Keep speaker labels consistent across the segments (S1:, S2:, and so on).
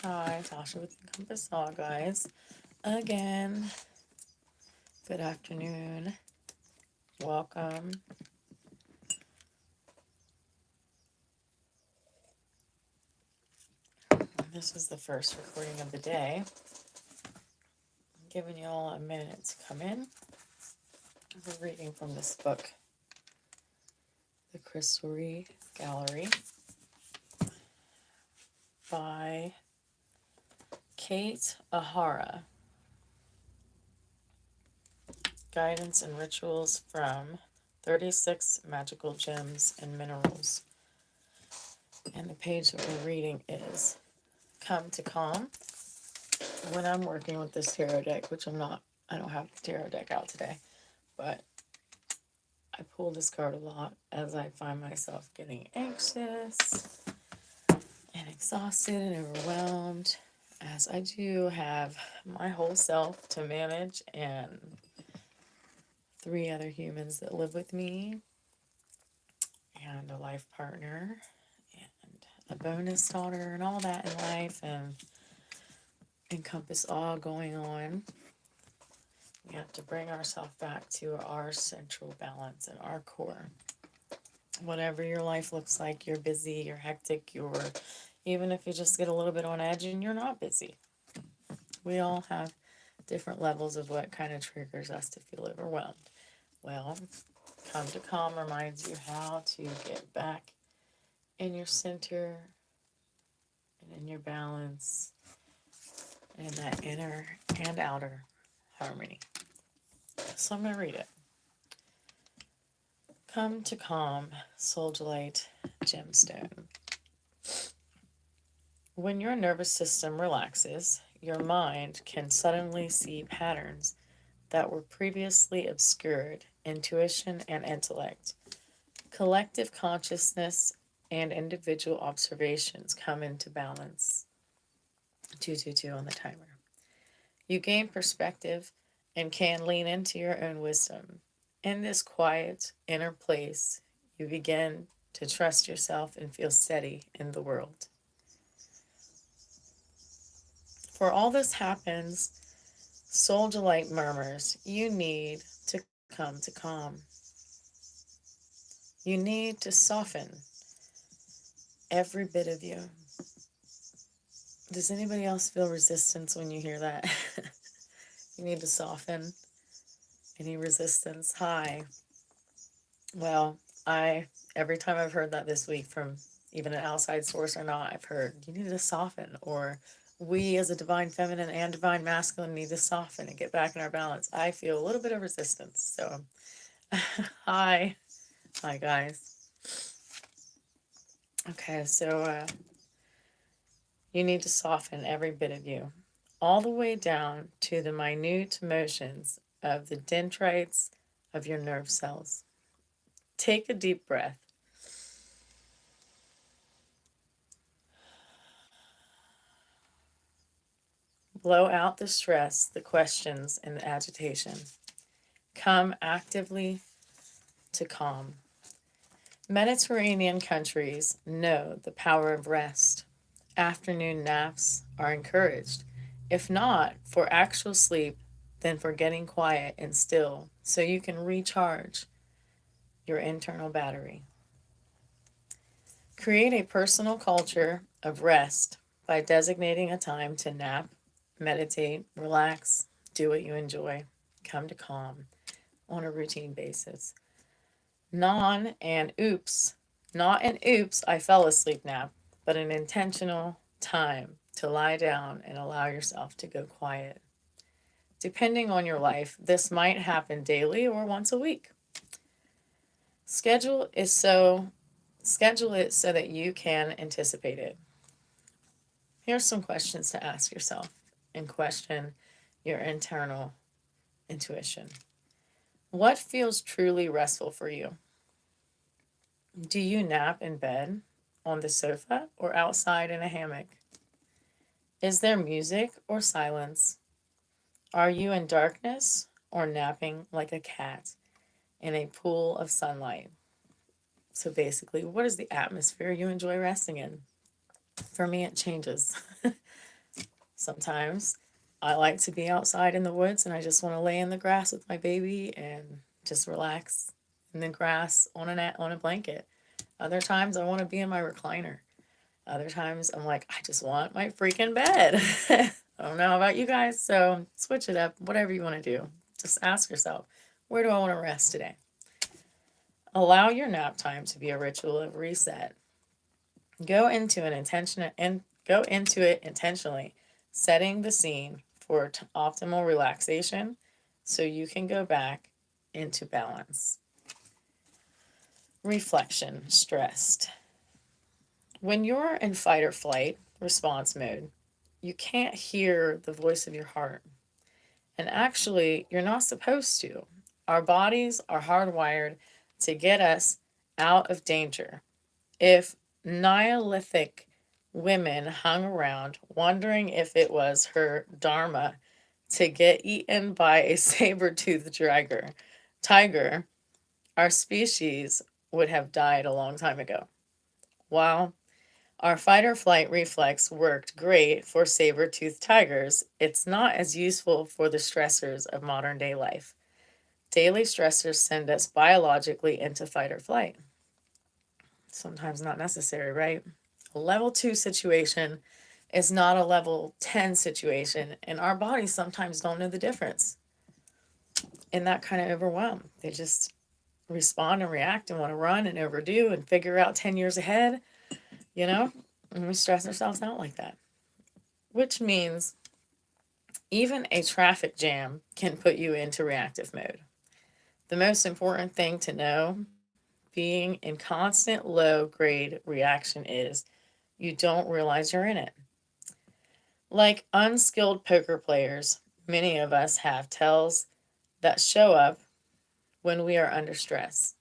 S1: Hi, Tasha with Encompass Awe, guys. Again, good afternoon. Welcome. This is the first recording of the day. I'm giving you all a minute to come in. We're reading from this book, The Crystalry Gallery by Kate Ahara. Guidance and Rituals from 36 Magical Gems and Minerals. And the page that we're reading is Come to Calm. When I'm working with this tarot deck, which I don't have the tarot deck out today, but I pull this card a lot as I find myself getting anxious and exhausted and overwhelmed, as I do have my whole self to manage and 3 other humans that live with me and a life partner and a bonus daughter and all that in life, and Encompass Awe going on. We have to bring ourselves back to our central balance and our core. Whatever your life looks like, you're busy, you're hectic, even if you just get a little bit on edge and you're not busy. We all have different levels of what kind of triggers us to feel overwhelmed. Well, Come to Calm reminds you how to get back in your center and in your balance and in that inner and outer harmony. So I'm going to read it. Come to Calm, Soulgillite Gemstone. When your nervous system relaxes, your mind can suddenly see patterns that were previously obscured. Intuition and intellect, collective consciousness, and individual observations come into balance. 222 on the timer. You gain perspective and can lean into your own wisdom. In this quiet inner place, you begin to trust yourself and feel steady in the world. For all this happens, Soulgillite murmurs, you need to come to calm. You need to soften every bit of you. Does anybody else feel resistance when you hear that? You need to soften any resistance. Hi. Well, every time I've heard that this week from even an outside source or not, I've heard you need to soften, or we as a divine feminine and divine masculine need to soften and get back in our balance. I feel a little bit of resistance. So hi guys. Okay, so you need to soften every bit of you, all the way down to the minute motions of the dendrites of your nerve cells. Take a deep breath. Blow out the stress, the questions, and the agitation. Come actively to calm. Mediterranean countries know the power of rest. Afternoon naps are encouraged, if not for actual sleep, then for getting quiet and still so you can recharge your internal battery. Create a personal culture of rest by designating a time to nap, meditate, relax, do what you enjoy, come to calm on a routine basis. Not an oops, I fell asleep nap, but an intentional time to lie down and allow yourself to go quiet. Depending on your life, this might happen daily or once a week. Schedule it so that you can anticipate it. Here's some questions to ask yourself and question your internal intuition. What feels truly restful for you? Do you nap in bed, on the sofa, or outside in a hammock? Is there music or silence? Are you in darkness or napping like a cat in a pool of sunlight? So basically, what is the atmosphere you enjoy resting in? For me, it changes. Sometimes I like to be outside in the woods and I just want to lay in the grass with my baby and just relax in the grass on a blanket. Other times I want to be in my recliner. Other times I'm like, I just want my freaking bed. I don't know about you guys, so switch it up, whatever you want to do. Just ask yourself, where do I want to rest today? Allow your nap time to be a ritual of reset. Go into it intentionally, setting the scene for optimal relaxation so you can go back into balance. Reflection, stressed. When you're in fight or flight response mode, you can't hear the voice of your heart. And actually, you're not supposed to. Our bodies are hardwired to get us out of danger. If Neolithic women hung around wondering if it was her dharma to get eaten by a saber-toothed tiger, our species would have died a long time ago. While our fight or flight reflex worked great for saber-toothed tigers, it's not as useful for the stressors of modern day life. Daily stressors send us biologically into fight or flight. Sometimes not necessary, right? A level 2 situation is not a level 10 situation, and our bodies sometimes don't know the difference. In that kind of overwhelm, they just respond and react and want to run and overdo and figure out 10 years ahead, and we stress ourselves out like that. Which means even a traffic jam can put you into reactive mode. The most important thing to know, being in constant low grade reaction, is you don't realize you're in it. Like unskilled poker players, many of us have tells that show up when we are under stress.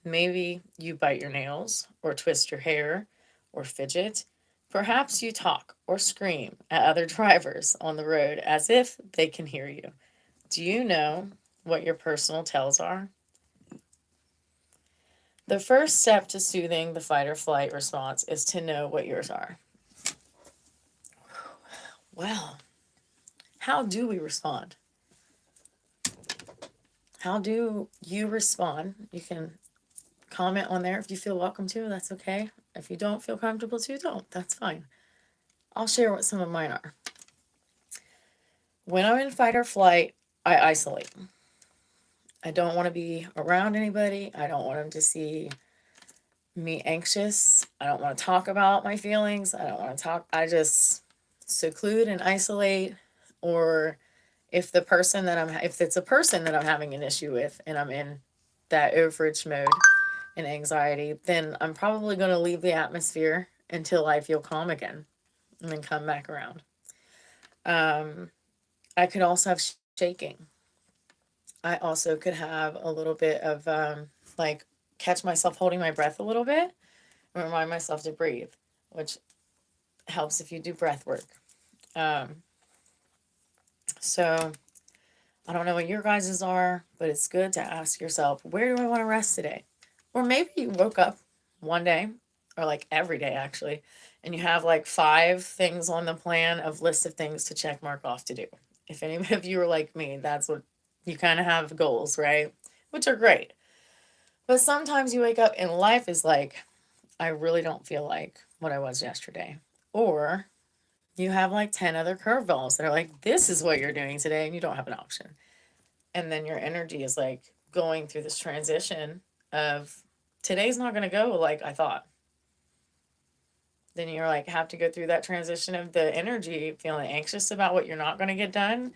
S1: Maybe you bite your nails, or twist your hair, or fidget. Perhaps you talk or scream at other drivers on the road as if they can hear you. Do you know what your personal tells are? The first step to soothing the fight or flight response is to know what yours are. Well, how do we respond? How do you respond? You can comment on there if you feel welcome to. That's okay. If you don't feel comfortable to, don't. That's fine. I'll share what some of mine are. When I'm in fight or flight, I isolate. I don't want to be around anybody. I don't want them to see me anxious. I don't want to talk about my feelings. I don't want to talk. I just seclude and isolate. Or if it's a person that I'm having an issue with and I'm in that overage mode and anxiety, then I'm probably going to leave the atmosphere until I feel calm again and then come back around. I could also have shaking. I also could have a little bit of catch myself holding my breath a little bit and remind myself to breathe, which helps if you do breath work. So I don't know what your guys's are, but it's good to ask yourself, where do I want to rest today? Or maybe you woke up one day, or like every day actually, and you have like 5 things on the plan of list of things to check mark off to do. If any of you are like me, that's what you kind of have goals, right? Which are great. But sometimes you wake up and life is like, I really don't feel like what I was yesterday. Or you have like 10 other curveballs that are like, this is what you're doing today, and you don't have an option. And then your energy is like going through this transition of today's not going to go like I thought. Then you're like, have to go through that transition of the energy, feeling anxious about what you're not going to get done.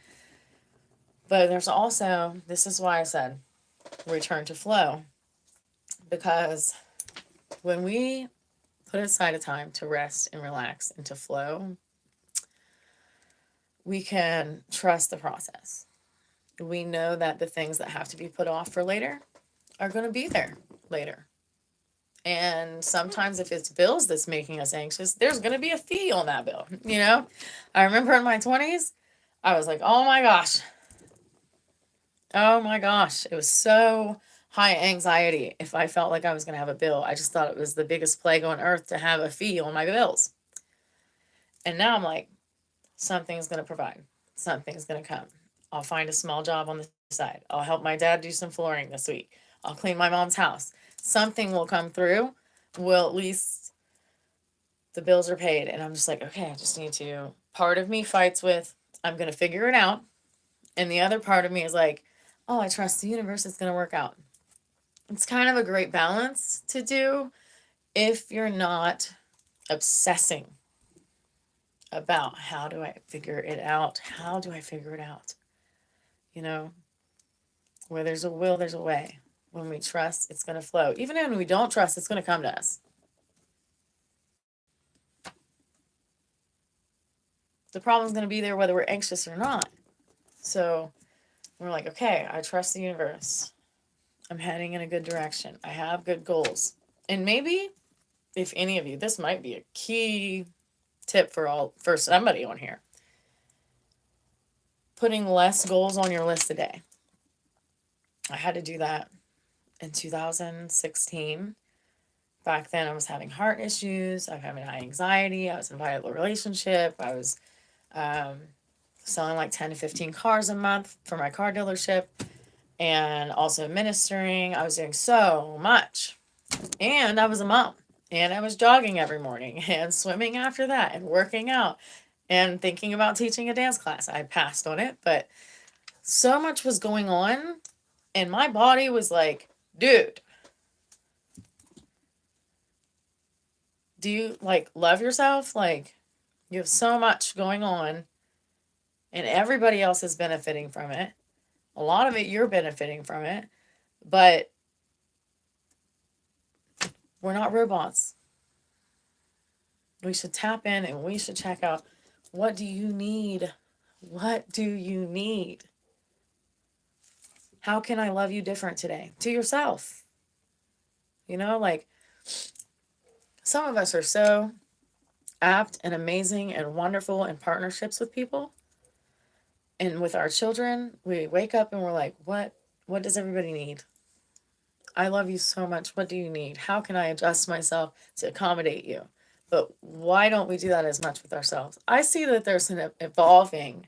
S1: But there's also, this is why I said return to flow. Because when we put aside a time to rest and relax and to flow, we can trust the process. We know that the things that have to be put off for later are going to be there later. And sometimes if it's bills that's making us anxious, there's going to be a fee on that bill. I remember in my 20s, I was like, oh my gosh. It was so high anxiety if I felt like I was going to have a bill. I just thought it was the biggest plague on earth to have a fee on my bills. And now I'm like, something's going to provide, something's going to come. I'll find a small job on the side. I'll help my dad do some flooring this week. I'll clean my mom's house. Something will come through. Will at least the bills are paid. And I'm just like, okay, I just need to. Part of me fights with, I'm going to figure it out. And the other part of me is like, oh, I trust the universe, it's going to work out. It's kind of a great balance to do if you're not obsessing about how do I figure it out? How do I figure it out? You know, where there's a will, there's a way. When we trust, it's going to flow. Even when we don't trust, it's going to come to us. The problem's going to be there whether we're anxious or not. So we're like, okay, I trust the universe. I'm heading in a good direction. I have good goals. And maybe if any of you, this might be a key tip for somebody on here. Putting less goals on your list a day. I had to do that in 2016. Back then I was having heart issues. I was having high anxiety. I was in a violent relationship. I was selling like 10 to 15 cars a month for my car dealership, and also ministering. I was doing so much. And I was a mom. And I was jogging every morning and swimming after that and working out and thinking about teaching a dance class. I passed on it, but so much was going on. And my body was like, dude, do you like love yourself? Like, you have so much going on and everybody else is benefiting from it. A lot of it, you're benefiting from it, but we're not robots. We should tap in and we should check out, what do you need? What do you need? How can I love you different today? To yourself. You know, like, some of us are so apt and amazing and wonderful in partnerships with people. And with our children, we wake up and we're like, what does everybody need? I love you so much. What do you need? How can I adjust myself to accommodate you? But why don't we do that as much with ourselves? I see that there's an evolving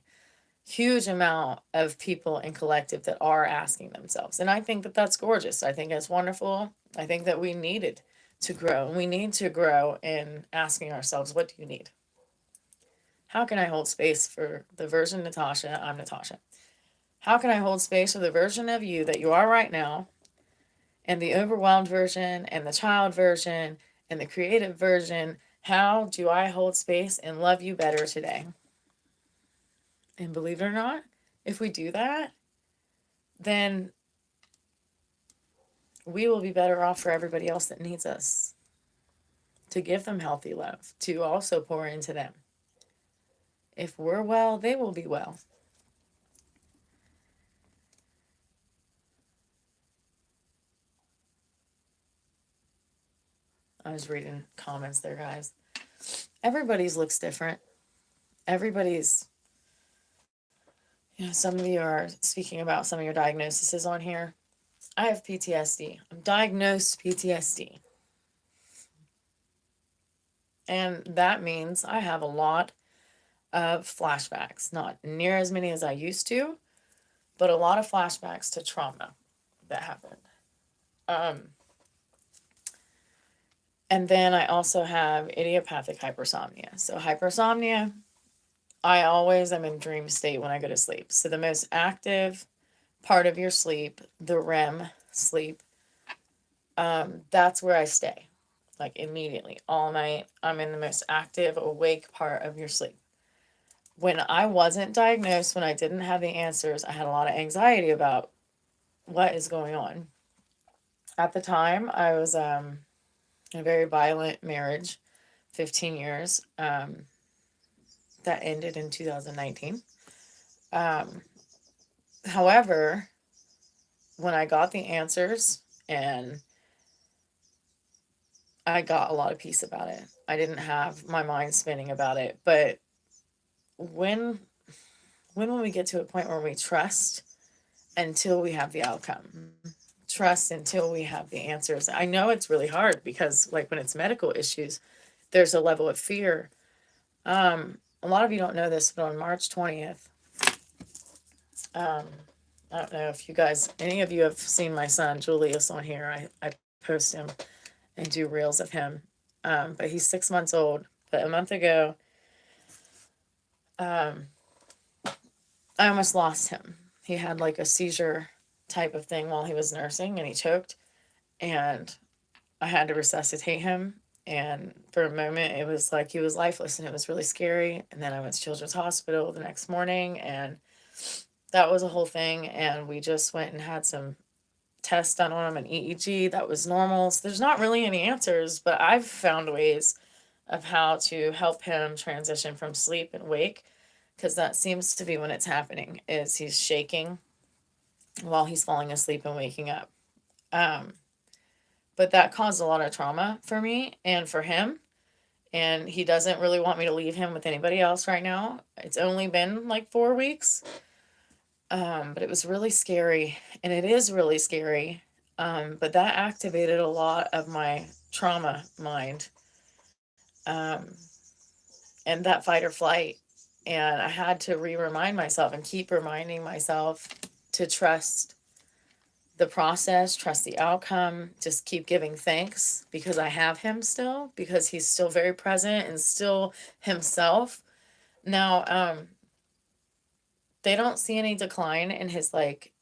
S1: huge amount of people in collective that are asking themselves. And I think that that's gorgeous. I think it's wonderful. I think that we needed to grow. And we need to grow in asking ourselves, what do you need? How can I hold space for the version Natasha? I'm Natasha. How can I hold space for the version of you that you are right now, and the overwhelmed version, and the child version, and the creative version? How do I hold space and love you better today? And believe it or not, if we do that, then we will be better off for everybody else that needs us, to give them healthy love, to also pour into them. If we're well, they will be well. I was reading comments there, guys. Everybody's looks different. Everybody's, some of you are speaking about some of your diagnoses on here. I have PTSD. I'm diagnosed PTSD. And that means I have a lot of flashbacks, not near as many as I used to, but a lot of flashbacks to trauma that happened. And then I also have idiopathic hypersomnia. So hypersomnia, I always am in dream state when I go to sleep. So the most active part of your sleep, the REM sleep, that's where I stay. Like immediately, all night, I'm in the most active, awake part of your sleep. When I wasn't diagnosed, when I didn't have the answers, I had a lot of anxiety about what is going on. At the time, I was in a very violent marriage, 15 years, that ended in 2019. However, when I got the answers and I got a lot of peace about it, I didn't have my mind spinning about it. But when will we get to a point where we trust until we have the outcome? Trust until we have the answers. I know it's really hard because, like, when it's medical issues, there's a level of fear. a lot of you don't know this, but on March 20th, I don't know if you guys, any of you have seen my son, Julius, on here. I post him and do reels of him. But he's 6 months old. But a month ago, um, I almost lost him. He had like a seizure type of thing while he was nursing and he choked. And I had to resuscitate him. And for a moment, it was like he was lifeless and it was really scary. And then I went to Children's Hospital the next morning and that was a whole thing. And we just went and had some tests done on him, an EEG that was normal. So there's not really any answers, but I've found ways of how to help him transition from sleep and wake, because that seems to be when it's happening, is he's shaking while he's falling asleep and waking up. But that caused a lot of trauma for me and for him. And he doesn't really want me to leave him with anybody else right now. It's only been like 4 weeks. But it was really scary, and it is really scary. But that activated a lot of my trauma mind, and that fight or flight. And I had to remind myself and keep reminding myself to trust the process, trust the outcome, just keep giving thanks because I have him still, because he's still very present and still himself. Now, they don't see any decline in his like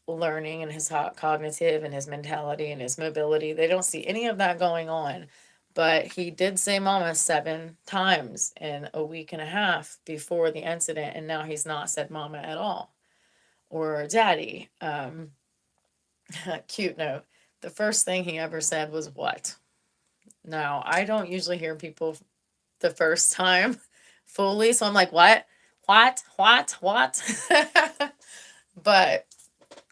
S1: learning and his cognitive and his mentality and his mobility. They don't see any of that going on. But he did say mama 7 times in a week and a half before the incident, and now he's not said mama at all or daddy. Cute note. The first thing he ever said was what? Now, I don't usually hear people the first time fully, so I'm like, what? What? But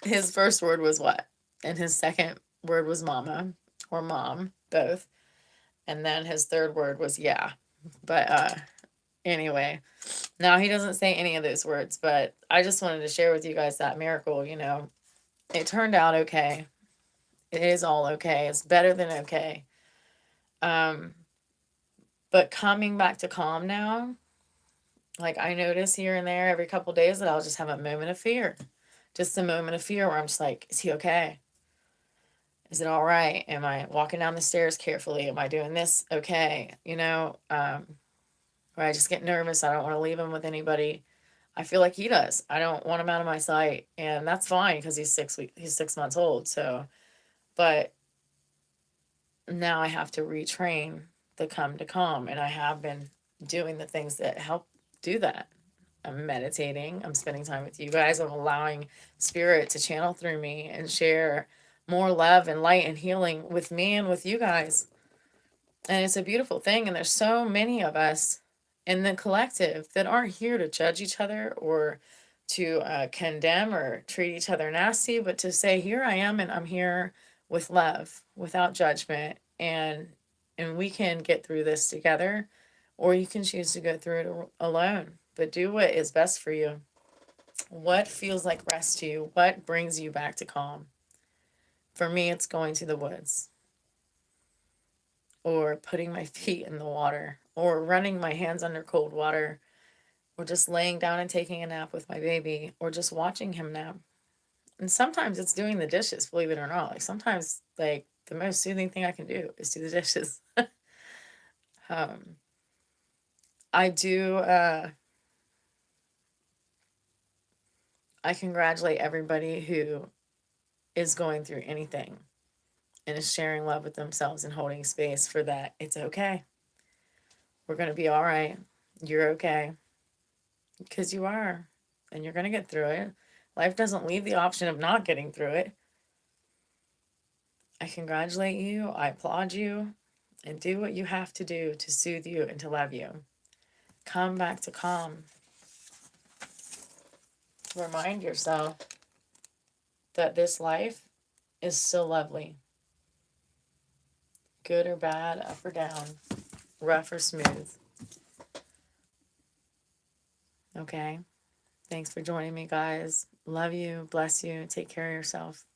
S1: his first word was what? And his second word was mama or mom, both. And then his third word was yeah. But anyway, now he doesn't say any of those words, but I just wanted to share with you guys that miracle, It turned out okay. It is all okay. It's better than okay. But coming back to calm now, like I notice here and there every couple days that I'll just have a moment of fear. Just a moment of fear where I'm just like, is he okay? Is it all right? Am I walking down the stairs carefully? Am I doing this okay? Or I just get nervous. I don't want to leave him with anybody. I feel like he does. I don't want him out of my sight. And that's fine because he's 6 months old. So, but now I have to retrain the come to calm. And I have been doing the things that help do that. I'm meditating. I'm spending time with you guys. I'm allowing spirit to channel through me and share more love and light and healing with me and with you guys. And it's a beautiful thing. And there's so many of us in the collective that aren't here to judge each other or to condemn or treat each other nasty, but to say, here I am and I'm here with love, without judgment. And we can get through this together, or you can choose to go through it alone. But do what is best for you. What feels like rest to you? What brings you back to calm? For me, it's going to the woods, or putting my feet in the water, or running my hands under cold water, or just laying down and taking a nap with my baby, or just watching him nap. And sometimes it's doing the dishes, believe it or not. Like sometimes, like the most soothing thing I can do is do the dishes. I do. I congratulate everybody who is going through anything and is sharing love with themselves and holding space for that. It's okay. We're going to be all right. You're okay. Because you are. And you're going to get through it. Life doesn't leave the option of not getting through it. I congratulate you. I applaud you. And do what you have to do to soothe you and to love you. Come back to calm. Remind yourself that this life is still lovely. Good or bad, up or down, rough or smooth. Okay? Thanks for joining me, guys. Love you. Bless you. Take care of yourself.